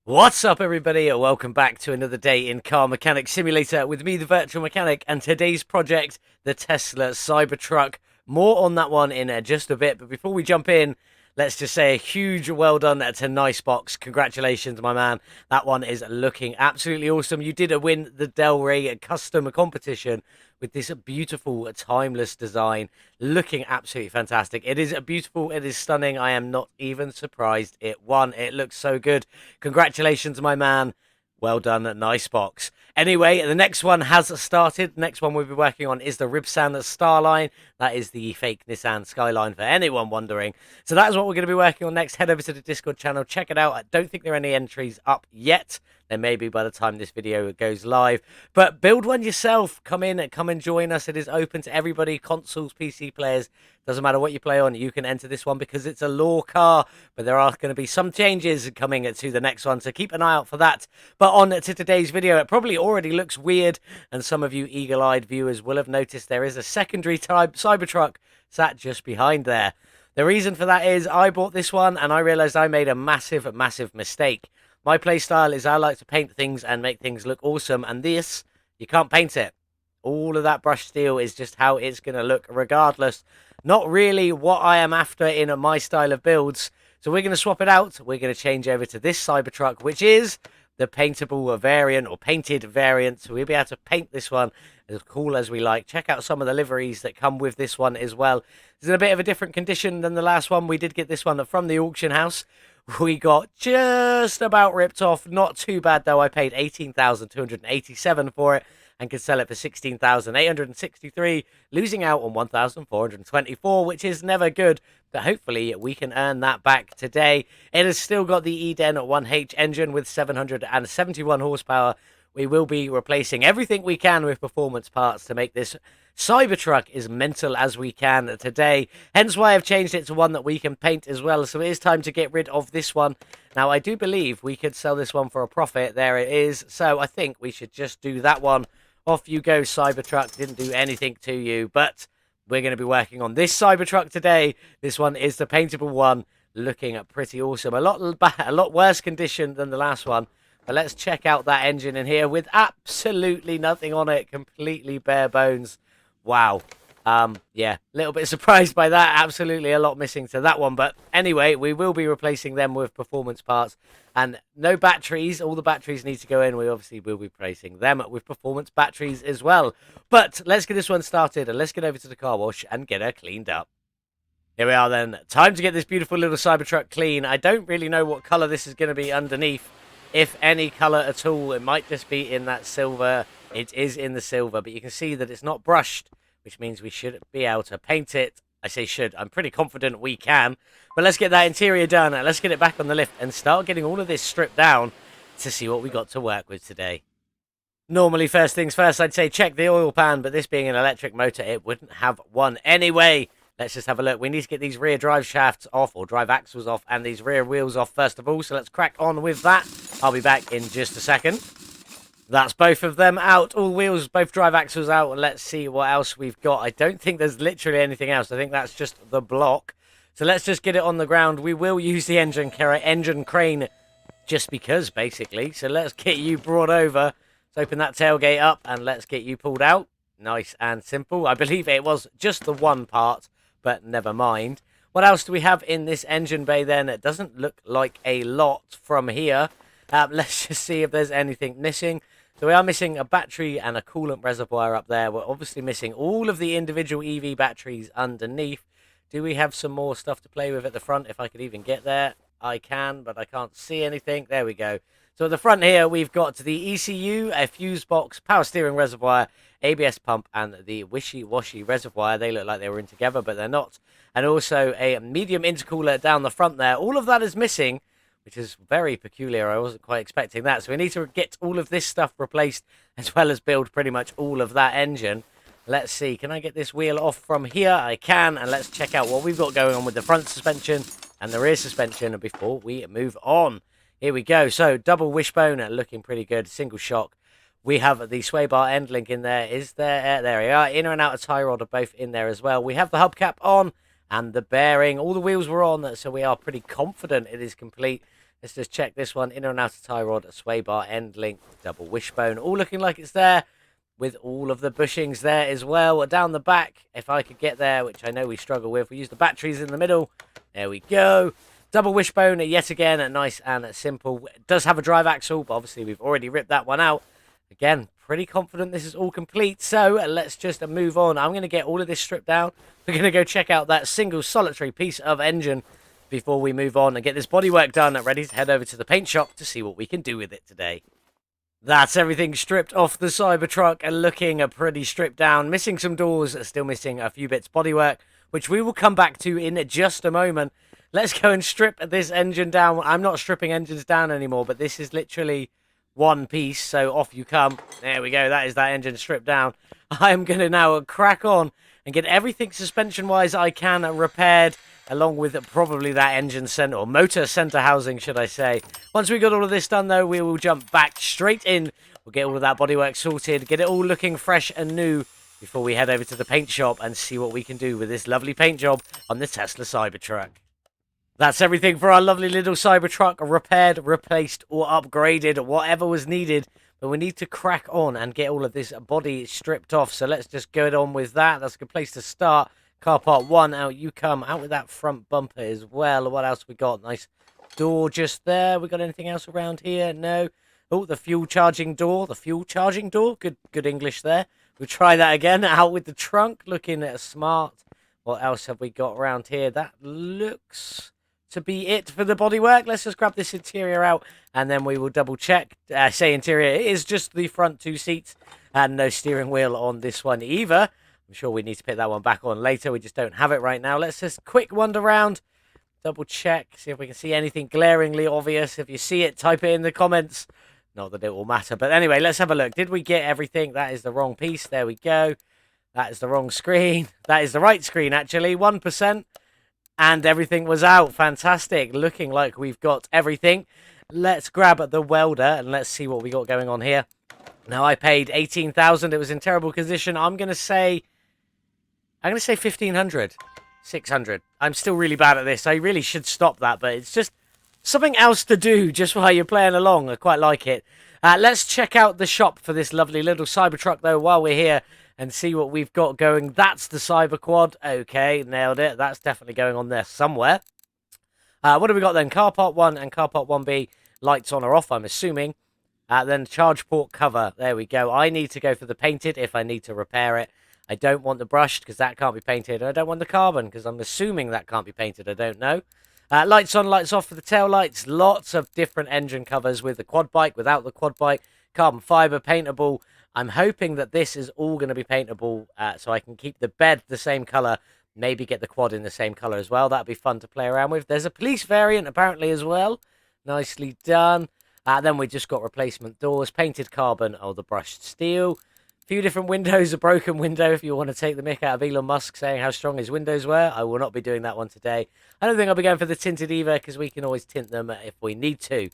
What's up, everybody? Welcome back to another day in Car Mechanic Simulator with me, the Virtual Mechanic, and today's project, the Tesla Cybertruck. More on that one in just a bit, but before we jump in, let's just say a huge well done to Nicebox. Congratulations, my man. That one is looking absolutely awesome. You did win the Del Rey custom competition with this beautiful, timeless design, looking absolutely fantastic. It is beautiful, it is stunning. I am not even surprised it won. It looks so good. Congratulations, my man. Well done, Nicebox. Anyway, the next one has started. The next one we'll be working on is the Ribsan Starline. That is the fake Nissan Skyline for anyone wondering. So that is what we're going to be working on next. Head over to the Discord channel. Check it out. I don't think there are any entries up yet. There may be by the time this video goes live. But build one yourself. Come in and come and join us. It is open to everybody. Consoles, PC players. Doesn't matter what you play on. You can enter this one because it's a law car. But there are going to be some changes coming to the next one. So keep an eye out for that. But on to today's video. It probably already looks weird. And some of you eagle-eyed viewers will have noticed there is a secondary type Cybertruck sat just behind there. The reason for that is I bought this one and I realized I made a massive mistake. My playstyle is I like to paint things and make things look awesome, and this, you can't paint it. All of that brushed steel is just how it's going to look regardless. Not really what I am after in my style of builds. So we're going to swap it out. We're going to change over to this Cybertruck, which is the paintable variant or painted variant. So we'll be able to paint this one as cool as we like. Check out some of the liveries that come with this one as well. It's in a bit of a different condition than the last one. We did get this one from the auction house. We got just about ripped off. Not too bad, though. I paid $18,287 for it and could sell it for $16,863, losing out on $1,424, which is never good. But hopefully we can earn that back today. It has still got the Eden 1H engine with 771 horsepower. We will be replacing everything we can with performance parts to make this Cybertruck as mental as we can today. Hence why I've changed it to one that we can paint as well. So it is time to get rid of this one. Now, I do believe we could sell this one for a profit. There it is. So I think we should just do that one. Off you go, Cybertruck. Didn't do anything to you, but we're going to be working on this Cybertruck today. This one is the paintable one, looking pretty awesome. A lot worse condition than the last one. But let's check out that engine in here with absolutely nothing on it. Completely bare bones. Wow. Yeah, a little bit surprised by that. Absolutely a lot missing to that one. But anyway, we will be replacing them with performance parts. And no batteries. All the batteries need to go in. We obviously will be replacing them with performance batteries as well. But let's get this one started. And let's get over to the car wash and get her cleaned up. Here we are then. Time to get this beautiful little Cybertruck clean. I don't really know what colour this is going to be underneath. If any colour at all. It might just be in that silver. It is in the silver, but you can see that it's not brushed, which means we should be able to paint it. I say should. I'm pretty confident we can. But let's get that interior done. Let's get it back on the lift and start getting all of this stripped down to see what we got to work with today. Normally, first things first, I'd say check the oil pan, but this being an electric motor, it wouldn't have one anyway. Let's just have a look. We need to get these rear drive shafts off, or drive axles off, and these rear wheels off first of all. So let's crack on with that. I'll be back in just a second. That's both of them out. All wheels, both drive axles out. And let's see what else we've got. I don't think there's literally anything else. I think that's just the block. So let's just get it on the ground. We will use the engine crane just because, basically. So let's get you brought over. Let's open that tailgate up and let's get you pulled out. Nice and simple. I believe it was just the one part, but never mind. What else do we have in this engine bay then? It doesn't look like a lot from here. Let's just see if there's anything missing. So we are missing a battery and a coolant reservoir up there. We're obviously missing all of the individual EV batteries underneath. Do we have some more stuff to play with at the front? If I could even get there, I can, but I can't see anything. There we go. So at the front here, we've got the ECU, a fuse box, power steering reservoir, ABS pump, and the wishy-washy reservoir. They look like they were in together, but they're not. And also a medium intercooler down the front there. All of that is missing, which is very peculiar. I wasn't quite expecting that. So we need to get all of this stuff replaced, as well as build pretty much all of that engine. Let's see. Can I get this wheel off from here? I can. And let's check out what we've got going on with the front suspension and the rear suspension before we move on. Here we go. So double wishbone, looking pretty good. Single shock. We have the sway bar end link in there. Is there? There we are. Inner and outer tie rod are both in there as well. We have the hubcap on and the bearing. All the wheels were on, so we are pretty confident it is complete. Let's just check this one. Inner and outer tie rod, a sway bar, end link, double wishbone. All looking like it's there, with all of the bushings there as well. Down the back, if I could get there, which I know we struggle with. We use the batteries in the middle. There we go. Double wishbone, yet again, nice and simple. It does have a drive axle, but obviously we've already ripped that one out. Again, pretty confident this is all complete. So let's just move on. I'm going to get all of this stripped down. We're going to go check out that single solitary piece of engine before we move on and get this bodywork done. Ready to head over to the paint shop to see what we can do with it today. That's everything stripped off the Cybertruck and looking pretty stripped down. Missing some doors, still missing a few bits bodywork, which we will come back to in just a moment. Let's go and strip this engine down. I'm not stripping engines down anymore, but this is literally one piece, so off you come. There we go, that is that engine stripped down. I'm going to now crack on and get everything suspension-wise I can repaired, along with probably that engine center, or motor center housing, should I say. Once we got all of this done, though, we will jump back straight in. We'll get all of that bodywork sorted, get it all looking fresh and new before we head over to the paint shop and see what we can do with this lovely paint job on the Tesla Cybertruck. That's everything for our lovely little Cybertruck, repaired, replaced, or upgraded, whatever was needed. But we need to crack on and get all of this body stripped off. So let's just go on with that. That's a good place to start. Car part 1, out you come. Out with that front bumper as well. What else we got? Nice door just there. We got anything else around here? No. Oh, the fuel charging door. The fuel charging door. Good English there. We'll try that again. Out with the trunk. Looking smart. What else have we got around here? That looks to be it for the bodywork. Let's just grab this interior out and then we will double check. Say interior, it is just the front 2 seats and no steering wheel on this one either. I'm sure we need to put that one back on later. We just don't have it right now. Let's just quick wander around, double check, see if we can see anything glaringly obvious. If you see it, type it in the comments. Not that it will matter, but anyway, let's have a look. Did we get everything? That is the wrong piece. There we go. That is the wrong screen. That is the right screen, actually. 1%. And everything was out. Fantastic. Looking like we've got everything. Let's grab the welder and let's see what we got going on here. Now, I paid 18,000. It was in terrible condition. I'm going to say 1,500. 600. I'm still really bad at this. I really should stop that, but it's just something else to do just while you're playing along. I quite like it. Let's check out the shop for this lovely little Cybertruck, though, while we're here. And see what we've got going. That's the Cyber Quad. Okay, nailed it. That's definitely going on there somewhere. What have we got then? Car part 1 and car part 1B. Lights on or off, I'm assuming. Then charge port cover. There we go. I need to go for the painted if I need to repair it. I don't want the brushed because that can't be painted. I don't want the carbon because I'm assuming that can't be painted. I don't know. Lights on, lights off for the tail lights. Lots of different engine covers with the quad bike, without the quad bike. Carbon fiber, paintable. I'm hoping that this is all going to be paintable so I can keep the bed the same colour, maybe get the quad in the same colour as well. That'd be fun to play around with. There's a police variant apparently as well. Nicely done. Then we just got replacement doors, painted carbon, or the brushed steel. A few different windows, a broken window if you want to take the mick out of Elon Musk saying how strong his windows were. I will not be doing that one today. I don't think I'll be going for the tinted either because we can always tint them if we need to.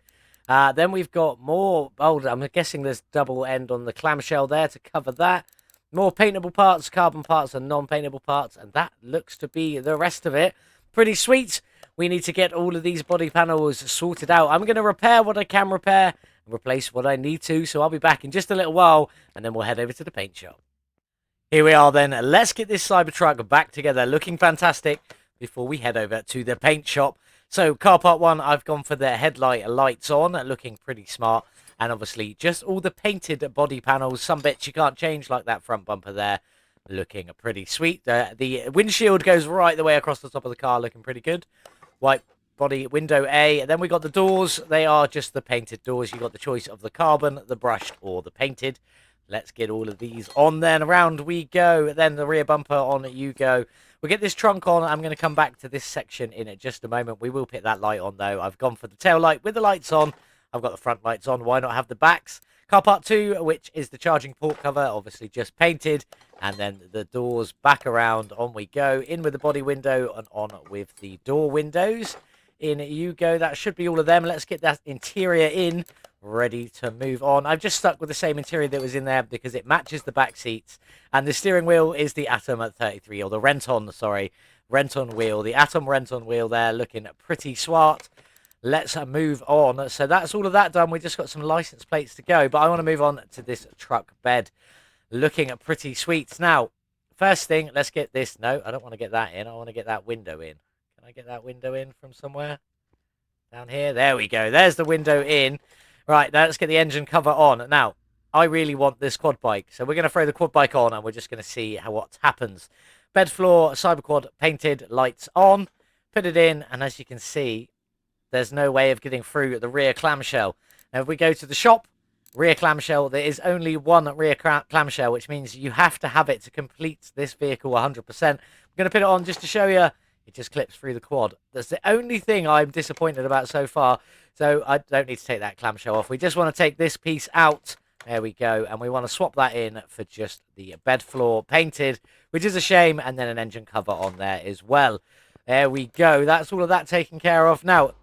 Then we've got more, I'm guessing there's double end on the clamshell there to cover that. More paintable parts, carbon parts and non-paintable parts. And that looks to be the rest of it. Pretty sweet. We need to get all of these body panels sorted out. I'm going to repair what I can repair and replace what I need to. So I'll be back in just a little while and then we'll head over to the paint shop. Here we are then. Let's get this Cybertruck back together. Looking fantastic before we head over to the paint shop. So, car part 1, I've gone for the headlight lights on, looking pretty smart. And obviously, just all the painted body panels. Some bits you can't change, like that front bumper there. Looking pretty sweet. The windshield goes right the way across the top of the car, looking pretty good. White body, window A. And then we got the doors. They are just the painted doors. You got the choice of the carbon, the brushed, or the painted. Let's get all of these on then. Around we go. Then the rear bumper on you go. We'll get this trunk on. I'm going to come back to this section in just a moment. We will put that light on, though. I've gone for the tail light with the lights on. I've got the front lights on. Why not have the backs? Car part 2, which is the charging port cover, obviously just painted. And then the doors back around. On we go. In with the body window and on with the door windows. In you go. That should be all of them. Let's get that interior in. Ready to move on. I've just stuck with the same interior that was in there because it matches the back seats. And the steering wheel is the Atom at 33, or the Renton, sorry. Renton wheel. The Atom Renton wheel there looking pretty smart. let's move on. So that's all of that done. We just got some license plates to go, but I want to move on to this truck bed. Looking at pretty sweet. Now, first thing, let's get this. No, I don't want to get that in. I want to get that window in. Can I get that window in from somewhere? Down here. There we go. There's the window in. Right, now let's get the engine cover on. Now, I really want this quad bike. So we're going to throw the quad bike on and we're just going to see what happens. Bed floor, Cyberquad painted, lights on. Put it in, and as you can see, there's no way of getting through the rear clamshell. Now, if we go to the shop, rear clamshell, there is only one rear clamshell, which means you have to have it to complete this vehicle 100%. I'm going to put it on just to show you. It just clips through the quad. That's the only thing I'm disappointed about so far. So I don't need to take that clamshell off. We just want to take this piece out. There we go. And we want to swap that in for just the bed floor painted, which is a shame. And then an engine cover on there as well. There we go. That's all of that taken care of. Now,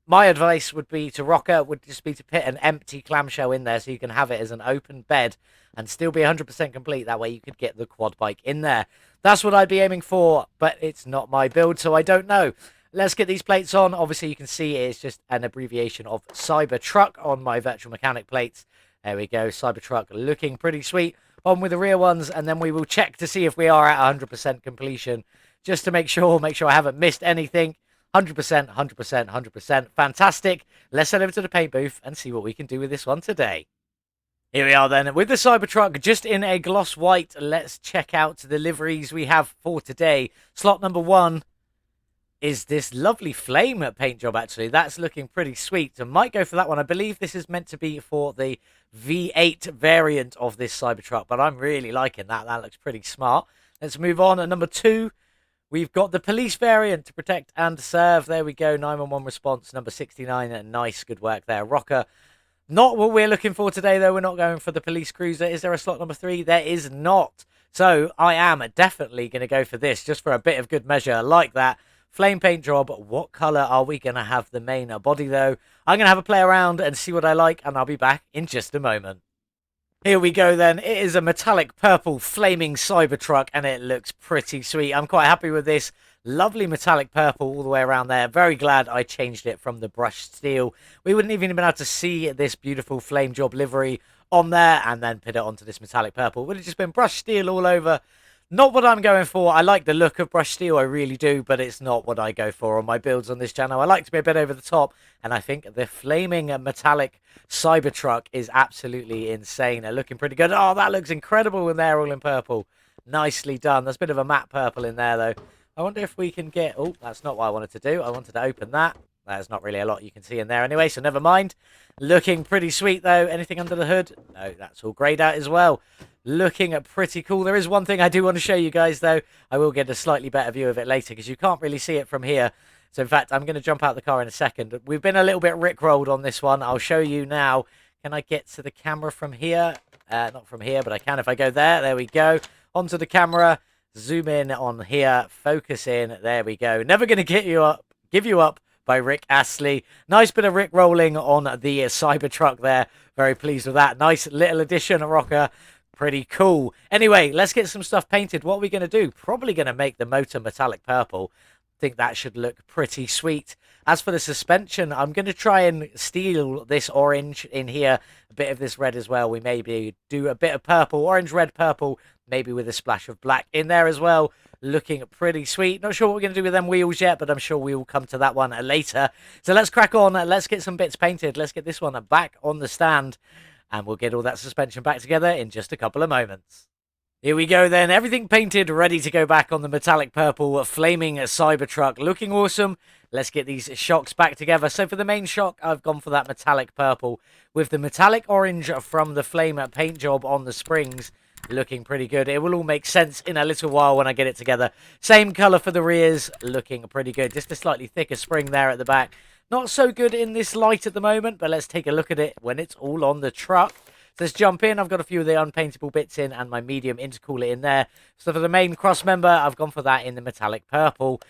my advice would be to Rocker, would just be to put an empty clamshell in there so you can have it as an open bed and still be 100% complete. That way you could get the quad bike in there. That's what I'd be aiming for, but it's not my build, so I don't know. Let's get these plates on. Obviously, you can see it's just an abbreviation of Cybertruck on my virtual mechanic plates. There we go, Cybertruck looking pretty sweet. On with the rear ones, and then we will check to see if we are at 100% completion, just to make sure I haven't missed anything. 100%, 100%, 100%. Fantastic. Let's head over to the paint booth and see what we can do with this one today. Here we are then, with the Cybertruck just in a gloss white. Let's check out the deliveries we have for today. Slot number 1 is this lovely flame paint job, actually. That's looking pretty sweet. I might go for that one. I believe this is meant to be for the V8 variant of this Cybertruck, but I'm really liking that. That looks pretty smart. Let's move on. At number 2, we've got the police variant to protect and serve. There we go. 911 response, number 69. Nice, good work there, Rocker. Not what we're looking for today, though. We're not going for the police cruiser. Is there a slot number 3? There is not. So I am definitely going to go for this, just for a bit of good measure, like that. Flame paint job. What colour are we going to have the main body, though? I'm going to have a play around and see what I like, and I'll be back in just a moment. Here we go then. It is a metallic purple flaming Cybertruck, and it looks pretty sweet. I'm quite happy with this. Lovely metallic purple all the way around there. Very glad I changed it from the brushed steel. We wouldn't even been able to see this beautiful flame job livery on there and then put it onto this metallic purple. Would have just been brushed steel all over. Not what I'm going for. I like the look of brushed steel, I really do, but it's not what I go for on my builds on this channel. I like to be a bit over the top, and I think the flaming metallic Cybertruck is absolutely insane. They're looking pretty good. Oh, that looks incredible when they're all in purple. Nicely done. There's a bit of a matte purple in there, though. I wonder if we can get... Oh, that's not what I wanted to do. I wanted to open that. There's not really a lot you can see in there anyway, so never mind. Looking pretty sweet, though. Anything under the hood? No, that's all greyed out as well. Looking pretty cool. There is one thing I do want to show you guys, though. I will get a slightly better view of it later, because you can't really see it from here. So, in fact, I'm going to jump out the car in a second. We've been a little bit rickrolled on this one. I'll show you now. Can I get to the camera from here? Not from here, but I can if I go there. There we go. Onto the camera. Zoom in on here, focus in, there we go. Never going to give you up by Rick Astley. Nice bit of Rick rolling on the Cybertruck there. Very pleased with that. Nice little addition, Rocker. Pretty cool. Anyway, let's get some stuff painted. What are we going to do? Probably going to make the motor metallic purple. Think that should look pretty sweet. As for the suspension, I'm going to try and steal this orange in here, a bit of this red as well. We maybe do a bit of purple, orange, red, purple, maybe with a splash of black in there as well. Looking pretty sweet. Not sure what we're going to do with them wheels yet, but I'm sure we will come to that one later. So let's crack on. Let's get some bits painted. Let's get this one back on the stand, and we'll get all that suspension back together in just a couple of moments. Here we go then, everything painted, ready to go back on the metallic purple flaming Cybertruck. Looking awesome. Let's get these shocks back together. So for the main shock, I've gone for that metallic purple with the metallic orange from the flame paint job on the springs. Looking pretty good. It will all make sense in a little while when I get it together. Same colour for the rears, looking pretty good. Just a slightly thicker spring there at the back. Not so good in this light at the moment, but let's take a look at it when it's all on the truck. Let's jump in. I've got a few of the unpaintable bits in and my medium intercooler in there. So for the main cross member, I've gone for that in the metallic purple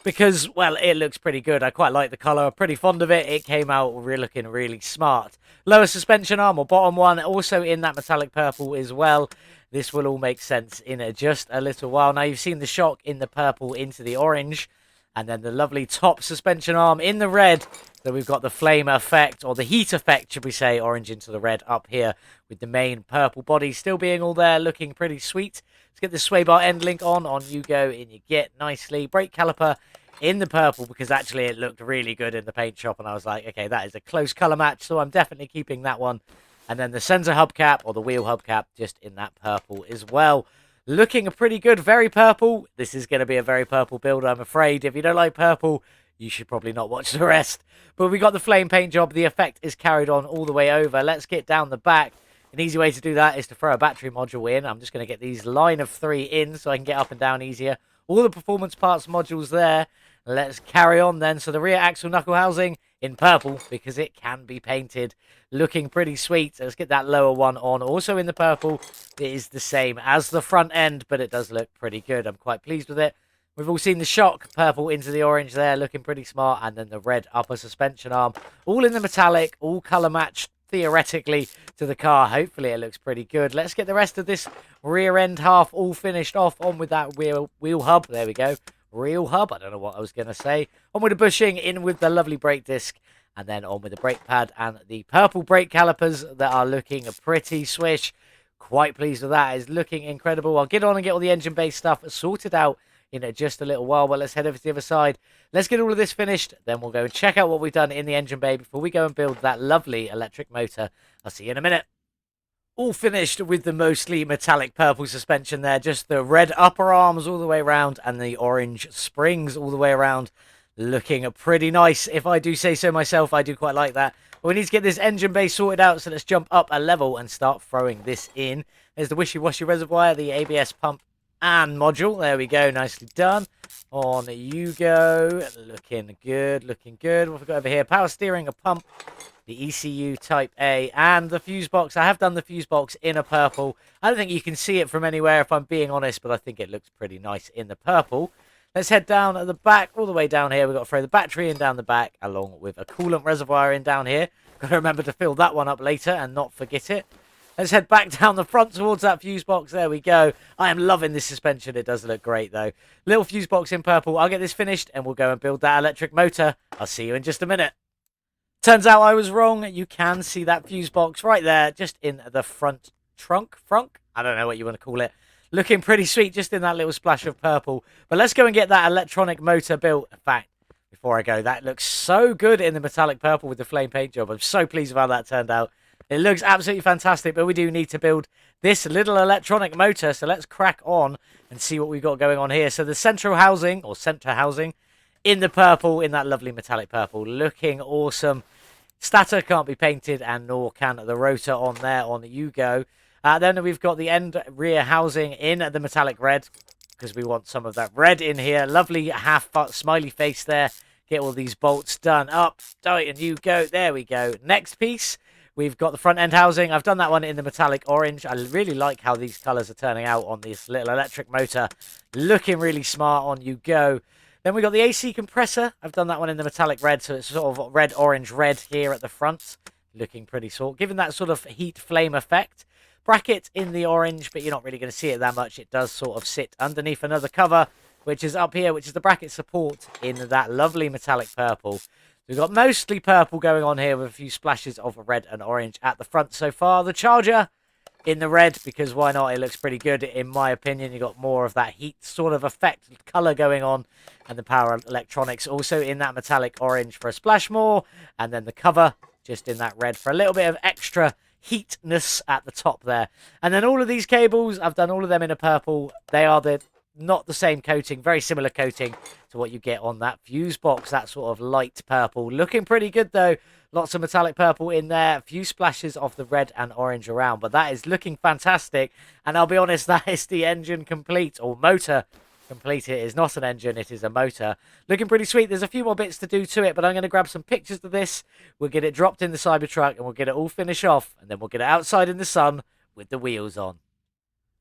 because, well, it looks pretty good. I quite like the colour. I'm pretty fond of it. It came out looking really smart. Lower suspension arm or bottom one, also in that metallic purple as well. This will all make sense in just a little while. Now, you've seen the shock in the purple into the orange. And then the lovely top suspension arm in the red So we've got the flame effect, or the heat effect, should we say, orange into the red up here, with the main purple body still being all there, looking pretty sweet. Let's get the sway bar end link on you go, in you get nicely. Brake caliper in the purple, because actually it looked really good in the paint shop, and I was like, okay, that is a close color match, so I'm definitely keeping that one. And then the sensor hubcap, or the wheel hubcap, just in that purple as well. Looking pretty good, very purple. This is going to be a very purple build, I'm afraid. If you don't like purple, you should probably not watch the rest. But we got the flame paint job. The effect is carried on all the way over. Let's get down the back. An easy way to do that is to throw a battery module in. I'm just going to get these line of 3 in so I can get up and down easier. All the performance parts modules there. Let's carry on then. So the rear axle knuckle housing in purple, because it can be painted. Looking pretty sweet. So let's get that lower one on. Also in the purple, it is the same as the front end, but it does look pretty good. I'm quite pleased with it. We've all seen the shock, purple into the orange there, looking pretty smart. And then the red upper suspension arm, all in the metallic, all colour matched, theoretically, to the car. Hopefully it looks pretty good. Let's get the rest of this rear end half all finished off. On with that wheel hub. There we go. Real hub. I don't know what I was going to say. On with the bushing, in with the lovely brake disc. And then on with the brake pad and the purple brake calipers that are looking pretty swish. Quite pleased with that. It's looking incredible. I'll get on and get all the engine bay stuff sorted out in just a little while, but let's head over to the other side. Let's get all of this finished, then we'll go and check out what we've done in the engine bay before we go and build that lovely electric motor. I'll see you in a minute. All finished with the mostly metallic purple suspension there, just the red upper arms all the way around and the orange springs all the way around. Looking pretty nice, if I do say so myself. I do quite like that. But we need to get this engine bay sorted out, so let's jump up a level and start throwing this in. There's the wishy-washy reservoir, the ABS pump and module. There we go, nicely done. On you go. Looking good, looking good. What have we got over here? Power steering, a pump, the ECU type A, and the fuse box. I have done the fuse box in a purple. I don't think you can see it from anywhere, if I'm being honest, but I think it looks pretty nice in the purple. Let's head down at the back, all the way down here. We've got to throw the battery in down the back, along with a coolant reservoir in down here. Got to remember to fill that one up later and not forget it. Let's head back down the front towards that fuse box. There we go. I am loving this suspension. It does look great, though. Little fuse box in purple. I'll get this finished, and we'll go and build that electric motor. I'll see you in just a minute. Turns out I was wrong. You can see that fuse box right there, just in the front trunk. I don't know what you want to call it. Looking pretty sweet, just in that little splash of purple. But let's go and get that electronic motor built. In fact, before I go, that looks so good in the metallic purple with the flame paint job. I'm so pleased with how that turned out. It looks absolutely fantastic, but we do need to build this little electronic motor. So let's crack on and see what we've got going on here. So the central housing, or center housing, in the purple, in that lovely metallic purple. Looking awesome. Stator can't be painted, and nor can the rotor on there. On you go. Then we've got the end rear housing in the metallic red, because we want some of that red in here. Lovely half smiley face there. Get all these bolts done up. And you go. There we go. Next piece, we've got the front end housing. I've done that one in the metallic orange. I really like how these colours are turning out on this little electric motor. Looking really smart. On you go. Then we got the AC compressor. I've done that one in the metallic red, so it's sort of red, orange, red here at the front. Looking pretty sort, giving that sort of heat flame effect. Bracket in the orange, but you're not really going to see it that much. It does sort of sit underneath another cover, which is up here, which is the bracket support in that lovely metallic purple. We've got mostly purple going on here with a few splashes of red and orange at the front so far. The charger in the red, because why not? It looks pretty good in my opinion. You've got more of that heat sort of effect colour going on. And the power electronics also in that metallic orange for a splash more. And then the cover just in that red for a little bit of extra heatness at the top there. And then all of these cables, I've done all of them in a purple. They are not the same coating, very similar coating to what you get on that fuse box, that sort of light purple. Looking pretty good though. Lots of metallic purple in there, a few splashes of the red and orange around, but that is looking fantastic. And I'll be honest, that is the engine complete, or motor complete. It is not an engine, it is a motor. Looking pretty sweet. There's a few more bits to do to it, but I'm going to grab some pictures of this. We'll get it dropped in the Cybertruck, and we'll get it all finished off, and then we'll get it outside in the sun with the wheels on.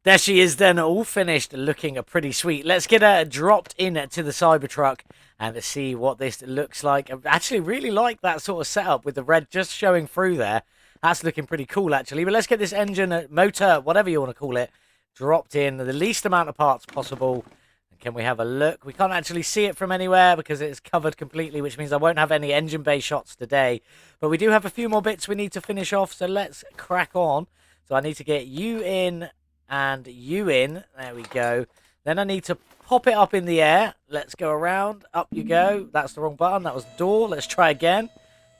There she is then, all finished, looking pretty sweet. Let's get her dropped in to the Cybertruck and see what this looks like. I actually really like that sort of setup with the red just showing through there. That's looking pretty cool, actually. But let's get this engine, motor, whatever you want to call it, dropped in the least amount of parts possible. Can we have a look? We can't actually see it from anywhere because it's covered completely, which means I won't have any engine bay shots today. But we do have a few more bits we need to finish off, so let's crack on. So I need to get you in and you in. There we go. Then I need to pop it up in the air. Let's go around. Up you go. That's the wrong button. That was door. Let's try again.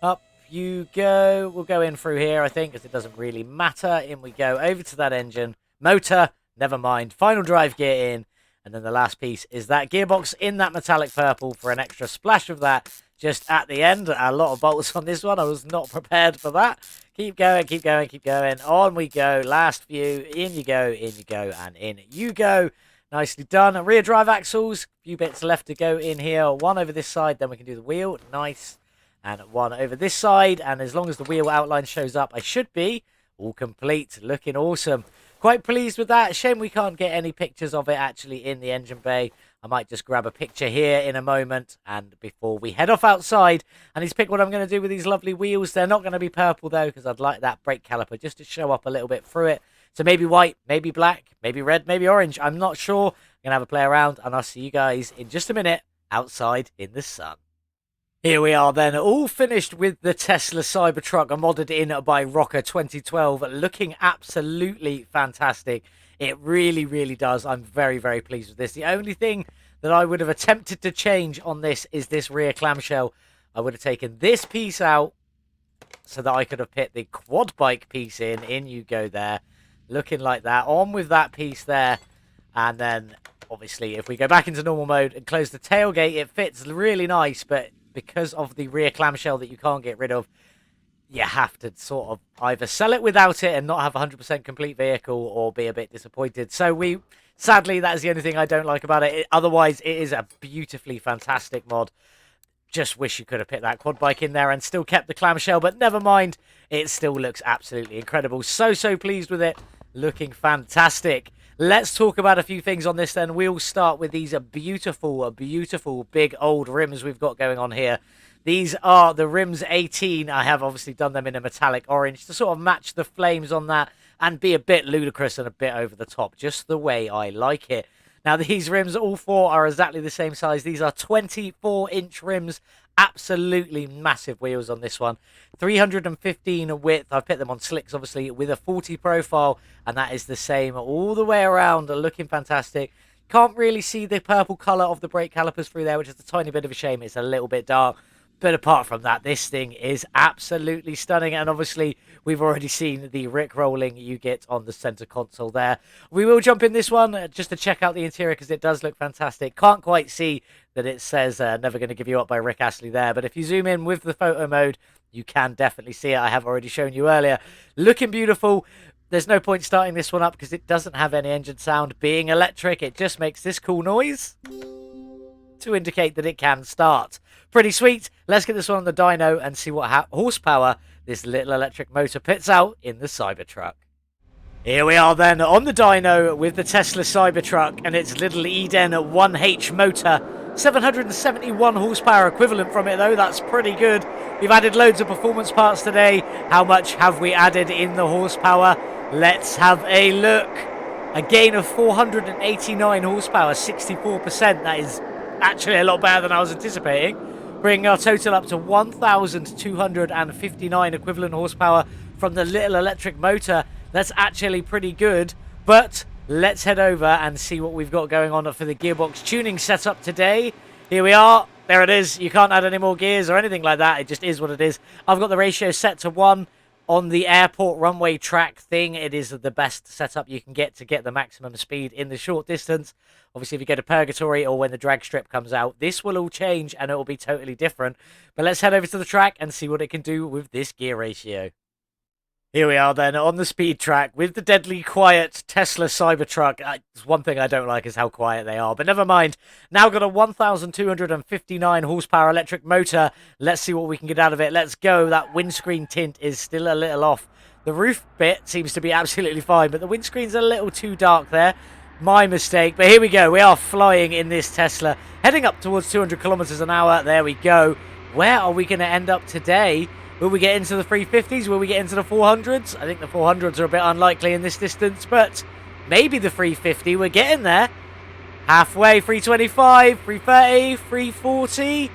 Up you go. We'll go in through here, I think, because it doesn't really matter. In we go. Over to that engine. Motor. Never mind. Final drive gear in. And then the last piece is that gearbox in that metallic purple for an extra splash of that just at the end. A lot of bolts on this one. I was not prepared for that. Keep going, keep going, keep going. On we go. Last few. In you go, and in you go. Nicely done. Rear drive axles. A few bits left to go in here. One over this side, then we can do the wheel. Nice. And one over this side. And as long as the wheel outline shows up, I should be all complete. Looking awesome. Quite pleased with that. Shame we can't get any pictures of it actually in the engine bay. I might just grab a picture here in a moment. And before we head off outside, I need to pick what I'm going to do with these lovely wheels. They're not going to be purple though, because I'd like that brake caliper just to show up a little bit through it. So maybe white, maybe black, maybe red, maybe orange. I'm not sure. I'm going to have a play around, and I'll see you guys in just a minute outside in the sun. Here we are then, all finished with the Tesla Cybertruck, modded in by Rocker 2012, looking absolutely fantastic. It really, really does. I'm very, very pleased with this. The only thing that I would have attempted to change on this is this rear clamshell. I would have taken this piece out so that I could have put the quad bike piece in. In you go there. Looking like that. On with that piece there. And then, obviously, if we go back into normal mode and close the tailgate, it fits really nice, but because of the rear clamshell that you can't get rid of, you have to sort of either sell it without it and not have a 100% complete vehicle, or be a bit disappointed. So sadly, that is the only thing I don't like about it. Otherwise, it is a beautifully fantastic mod. Just wish you could have put that quad bike in there and still kept the clamshell, but never mind. It still looks absolutely incredible. So pleased with it. Looking fantastic. Let's talk about a few things on this then. We'll start with these beautiful, beautiful big old rims we've got going on here. These are the rims 18. I have obviously done them in a metallic orange to sort of match the flames on that and be a bit ludicrous and a bit over the top, just the way I like it. Now, these rims, all four, are exactly the same size. These are 24-inch rims. Absolutely massive wheels on this one. 315 width. I've put them on slicks, obviously, with a 40 profile, and that is the same all the way around. Looking fantastic. Can't really see the purple colour of the brake calipers through there, which is a tiny bit of a shame. It's a little bit dark. But apart from that, this thing is absolutely stunning. And obviously, we've already seen the Rickrolling you get on the center console there. We will jump in this one just to check out the interior because it does look fantastic. Can't quite see that it says Never Gonna Give You Up by Rick Astley there. But if you zoom in with the photo mode, you can definitely see it. I have already shown you earlier. Looking beautiful. There's no point starting this one up because it doesn't have any engine sound. Being electric, it just makes this cool noise to indicate that it can start. Pretty sweet. Let's get this one on the dyno and see what horsepower this little electric motor puts out in the Cybertruck. Here we are then on the dyno with the Tesla Cybertruck and its little Eden 1H motor. 771 horsepower equivalent from it though. That's pretty good. We've added loads of performance parts today. How much have we added in the horsepower? Let's have a look. A gain of 489 horsepower, 64%. That is actually a lot better than I was anticipating. Bringing our total up to 1,259 equivalent horsepower from the little electric motor. That's actually pretty good. But let's head over and see what we've got going on for the gearbox tuning setup today. Here we are. There it is. You can't add any more gears or anything like that. It just is what it is. I've got the ratio set to 1. On the airport runway track thing, it is the best setup you can get to get the maximum speed in the short distance. Obviously, if you go to Purgatory or when the drag strip comes out, this will all change and it will be totally different. But let's head over to the track and see what it can do with this gear ratio. Here we are then on the speed track with the deadly quiet Tesla Cybertruck. One thing I don't like is how quiet they are, but never mind. Now got a 1,259 horsepower electric motor. Let's see what we can get out of it. Let's go. That windscreen tint is still a little off. The roof bit seems to be absolutely fine, but the windscreen's a little too dark there. My mistake, but here we go. We are flying in this Tesla, heading up towards 200 kilometers an hour. There we go. Where are we going to end up today? Will we get into the 350s? Will we get into the 400s? I think the 400s are a bit unlikely in this distance, but maybe the 350. We're getting there. Halfway, 325, 330, 340,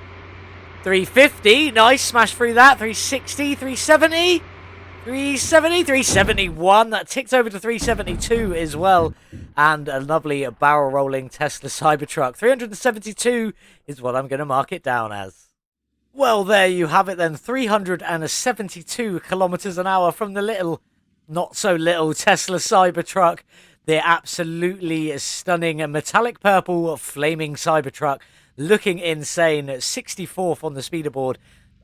350. Nice, smash through that. 360, 370, 370, 371. That ticked over to 372 as well. And a lovely barrel rolling Tesla Cybertruck. 372 is what I'm going to mark it down as. Well, there you have it then. 372 kilometers an hour from the little, not so little Tesla Cybertruck. The absolutely stunning metallic purple flaming Cybertruck, looking insane. 64th on the speederboard.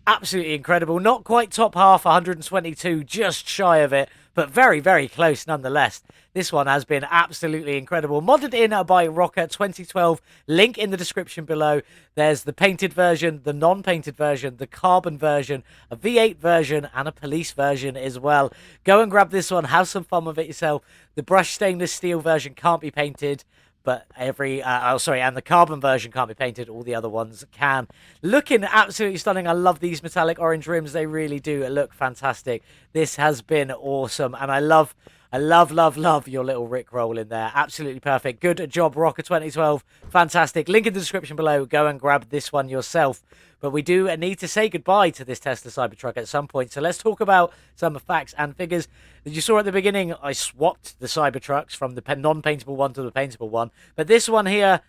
Absolutely incredible. Not quite top half, 122, just shy of it, but very, very close nonetheless. This one has been absolutely incredible. Modded in by Rocker 2012. Link in the description below. There's the painted version, the non-painted version, the carbon version, a V8 version, and a police version as well. Go and grab this one. Have some fun with it yourself. The brushed stainless steel version can't be painted, but and the carbon version can't be painted. All the other ones can. Looking absolutely stunning. I love these metallic orange rims. They really do look fantastic. This has been awesome, and I love your little Rickroll in there. Absolutely perfect. Good job, Rocker 2012. Fantastic. Link in the description below. Go and grab this one yourself. But we do need to say goodbye to this Tesla Cybertruck at some point. So let's talk about some facts and figures. As you saw at the beginning, I swapped the Cybertrucks from the non-paintable one to the paintable one. But this one here,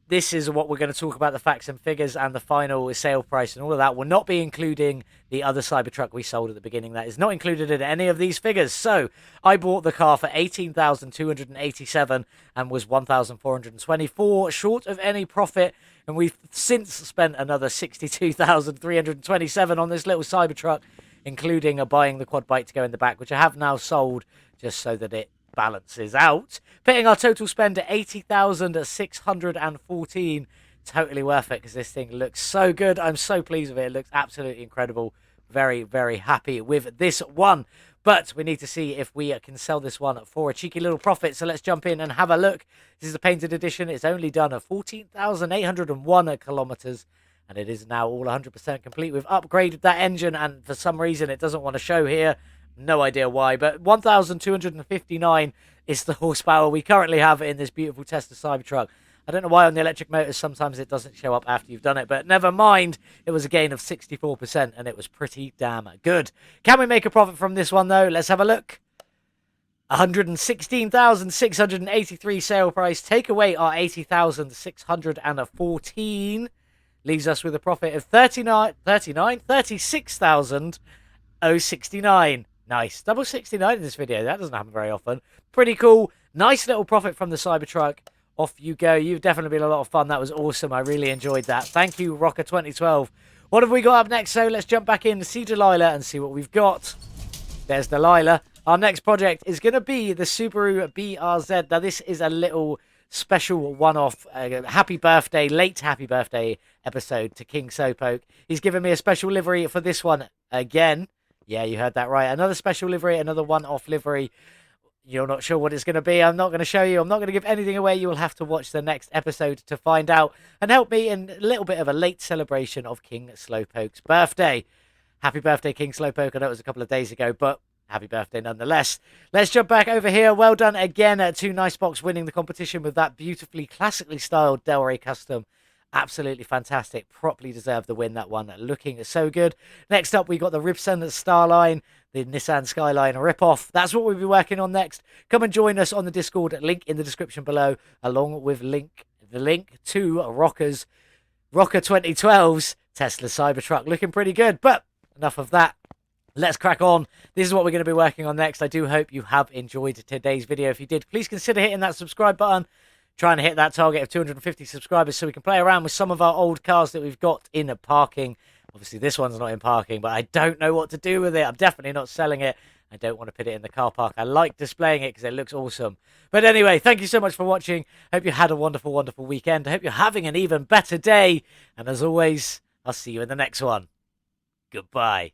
this is what we're going to talk about, the facts and figures and the final sale price and all of that. We'll not be including the other Cybertruck we sold at the beginning. That is not included in any of these figures. So I bought the car for $18,287 and was $1,424 short of any profit. And we've since spent another $62,327 on this little Cybertruck, including buying the quad bike to go in the back, which I have now sold just so that it balances out, putting our total spend at $80,614. Totally worth it because this thing looks so good. I'm so pleased with it. It looks absolutely incredible. Very, very happy with this one. But we need to see if we can sell this one for a cheeky little profit. So let's jump in and have a look. This is a painted edition. It's only done a 14,801 kilometers. And it is now all 100% complete. We've upgraded that engine, and for some reason it doesn't want to show here. No idea why, but 1,259 is the horsepower we currently have in this beautiful Tesla Cybertruck. I don't know why on the electric motors sometimes it doesn't show up after you've done it, but never mind. It was a gain of 64%, and it was pretty damn good. Can we make a profit from this one, though? Let's have a look. 116,683 sale price. Take away our 80,614. Leaves us with a profit of 36,069. Nice. Double 69 in this video. That doesn't happen very often. Pretty cool. Nice little profit from the Cybertruck. Off you go. You've definitely been a lot of fun. That was awesome. I really enjoyed that. Thank you, Rocker 2012. What have we got up next? So let's jump back in to see Delilah and see what we've got. There's Delilah. Our next project is going to be the Subaru BRZ. Now, this is a little special one-off happy birthday, late happy birthday episode to King Slowpoke. He's given me a special livery for this one again. Yeah, you heard that right. Another special livery, another one-off livery. You're not sure what it's going to be. I'm not going to show you. I'm not going to give anything away. You will have to watch the next episode to find out and help me in a little bit of a late celebration of King Slowpoke's birthday. Happy birthday, King Slowpoke. I know it was a couple of days ago, but happy birthday nonetheless. Let's jump back over here. Well done again to Nicebox winning the competition with that beautifully classically styled Delray Custom. Absolutely fantastic. Properly deserved the win, that one. Looking so good. Next up, we got the Ribson Starline, the Nissan Skyline ripoff. That's what we'll be working on next. Come and join us on the Discord. Link in the description below, along with the link to Rocker 2012's Tesla Cybertruck. Looking pretty good, but enough of that. Let's crack on. This is what we're going to be working on next. I do hope you have enjoyed today's video. If you did, please consider hitting that subscribe button. Trying to hit that target of 250 subscribers so we can play around with some of our old cars that we've got in parking. Obviously, this one's not in parking, but I don't know what to do with it. I'm definitely not selling it. I don't want to put it in the car park. I like displaying it because it looks awesome. But anyway, thank you so much for watching. Hope you had a wonderful, wonderful weekend. I hope you're having an even better day. And as always, I'll see you in the next one. Goodbye.